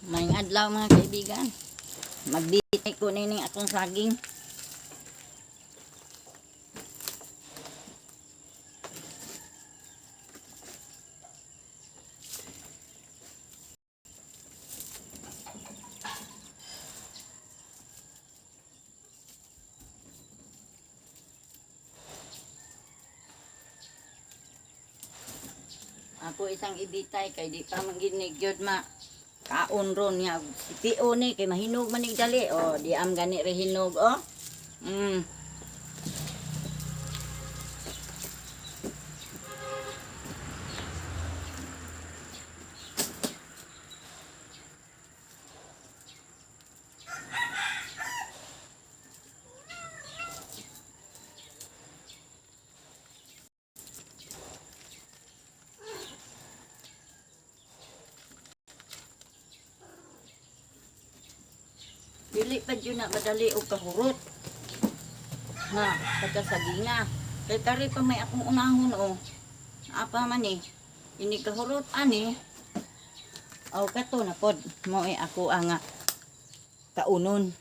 May adlaw mga kaibigan. Magbitay ko nining akong saging. Ako isang ibitay kay di pa manginig gyud ma kaon ron niya. Tio ni kay mahinog manig dali. O di am gani re hinog o. Dili pa dyan na madali o kahurot. Na, pagkasaginga. Kay tari pa may akong unahon o. Apa man eh. Ini kahurot ani. O kato na pod. Mo ako ang kaunon.